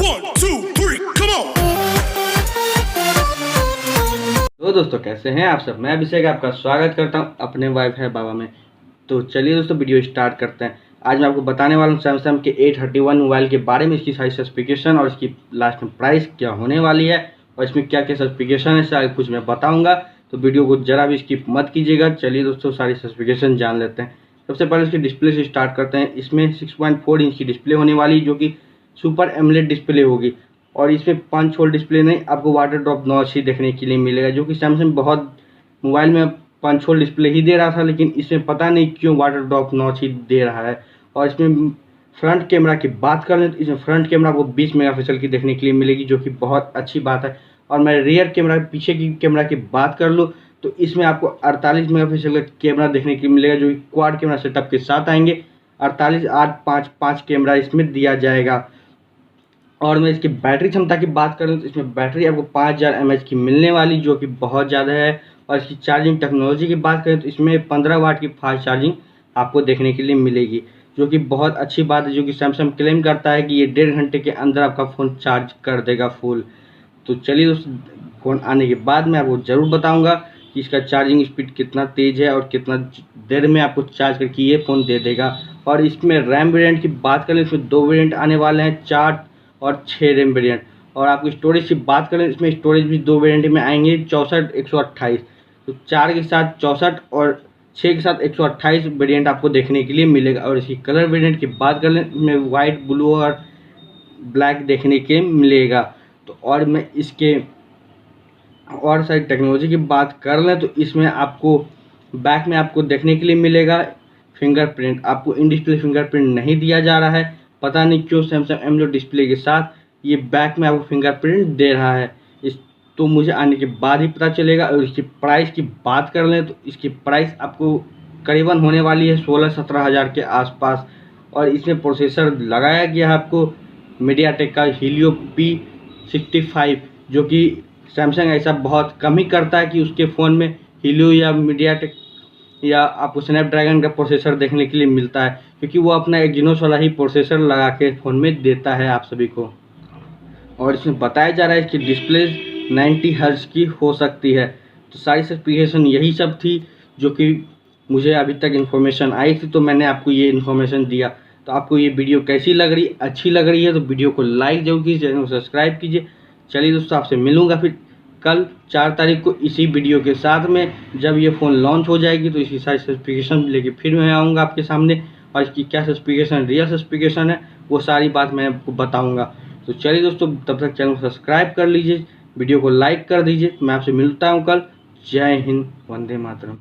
1, 2, 3, come on! तो दोस्तों कैसे हैं आप सब। मैं अभिषेक आपका स्वागत करता हूं अपने वाईफाई बाबा में। तो चलिए दोस्तों वीडियो स्टार्ट करते हैं। आज मैं आपको बताने वाला हूं सैमसंग के a31 मोबाइल के बारे में, इसकी सारी स्पेसिफिकेशन और इसकी लास्ट में प्राइस क्या होने वाली है और इसमें क्या क्या स्पेसिफिकेशन है सारा कुछ मैं बताऊंगा। तो वीडियो को जरा भी स्किप मत कीजिएगा। चलिए दोस्तों सारी स्पेसिफिकेशन जान लेते हैं। सबसे पहले इसकी डिस्प्ले से स्टार्ट करते हैं। इसमें 6.4 इंच की डिस्प्ले होने वाली जो कि सुपर एमोलेड डिस्प्ले होगी और इसमें पंच होल डिस्प्ले नहीं, आपको वाटर ड्रॉप नॉच ही देखने के लिए मिलेगा, जो कि सैमसंग बहुत मोबाइल में पंच होल डिस्प्ले ही दे रहा था, लेकिन इसमें पता नहीं क्यों वाटर ड्रॉप नॉच ही दे रहा है। और इसमें फ्रंट कैमरा की बात करें तो इसमें फ्रंट कैमरा को 20 मेगापिक्सल की देखने के लिए मिलेगी, जो कि बहुत अच्छी बात है। और मैं रियर कैमरा पीछे की कैमरा की बात कर लूँ तो इसमें आपको 48 मेगापिक्सल का कैमरा देखने के लिए मिलेगा, जो कि क्वाड कैमरा सेटअप के साथ आएंगे। 48 8 5 कैमरा इसमें दिया जाएगा। और मैं इसकी बैटरी क्षमता की बात करूँ तो इसमें बैटरी आपको 5000 mAh की मिलने वाली, जो कि बहुत ज़्यादा है। और इसकी चार्जिंग टेक्नोलॉजी की बात करें तो इसमें 15 वाट की फास्ट चार्जिंग आपको देखने के लिए मिलेगी, जो कि बहुत अच्छी बात है, जो कि सैमसंग क्लेम करता है कि ये 1.5 घंटे के अंदर आपका फ़ोन चार्ज कर देगा फुल। तो चलिए उस फ़ोन आने के बाद मैं आपको ज़रूर बताऊँगा कि इसका चार्जिंग स्पीड कितना तेज़ है और कितना देर में आपको चार्ज करके ये फ़ोन दे देगा। और इसमें रैम वेरिएंट की बात करें इसमें 2 वेरिएंट आने वाले हैं, 4 और 6 रैम वेरिएंट। और आपको स्टोरेज की बात करें इसमें स्टोरेज भी 2 वेरिएंट में आएंगे, 64 128। तो 4 के साथ 64 और 6 के साथ 128 वेरिएंट आपको देखने के लिए मिलेगा। और इसकी कलर वेरिएंट की बात करें इसमें वाइट, ब्लू और ब्लैक देखने के मिलेगा। तो और मैं इसके और सारी टेक्नोलॉजी की बात कर लें तो इसमें आपको बैक में आपको देखने के लिए मिलेगा फिंगरप्रिंट। आपको इन डिस्प्ले फिंगरप्रिंट नहीं दिया जा रहा है, पता नहीं क्यों सैमसंग एमोलेड डिस्प्ले के साथ ये बैक में आपको फिंगरप्रिंट दे रहा है। इस तो मुझे आने के बाद ही पता चलेगा। और इसकी प्राइस की बात कर लें तो इसकी प्राइस आपको करीबन होने वाली है 16-17 हज़ार के आसपास। और इसमें प्रोसेसर लगाया गया है आपको मीडियाटेक का हीलियो P65, जो कि सैमसंग ऐसा बहुत कम ही करता है कि उसके फ़ोन में हीलियो या मीडियाटेक या आपको स्नैपड्रैगन का प्रोसेसर देखने के लिए मिलता है, क्योंकि वो अपना एक्जिनोस वाला ही प्रोसेसर लगा के फ़ोन में देता है आप सभी को। और इसमें बताया जा रहा है इसकी डिस्प्ले 90 हर्ट्ज की हो सकती है। तो सारी स्पेसिफिकेशन यही सब थी जो कि मुझे अभी तक इन्फॉर्मेशन आई थी, तो मैंने आपको ये इन्फॉर्मेशन दिया। तो आपको ये वीडियो कैसी लग रही, अच्छी लग रही है तो वीडियो को लाइक जरूर कीजिए, चैनल को सब्सक्राइब कीजिए। चलिए दोस्तों आपसे मिलूँगा फिर कल 4 तारीख को इसी वीडियो के साथ में, जब ये फ़ोन लॉन्च हो जाएगी तो इसकी सारी स्पेसिफिकेशन लेके फिर मैं आऊँगा आपके सामने। और इसकी क्या स्पेसिफिकेशन रियल स्पेसिफिकेशन है वो सारी बात मैं आपको बताऊँगा। तो चलिए दोस्तों तब तक चैनल को सब्सक्राइब कर लीजिए, वीडियो को लाइक कर दीजिए। मैं आपसे मिलता हूँ कल। जय हिंद, वंदे मातरम।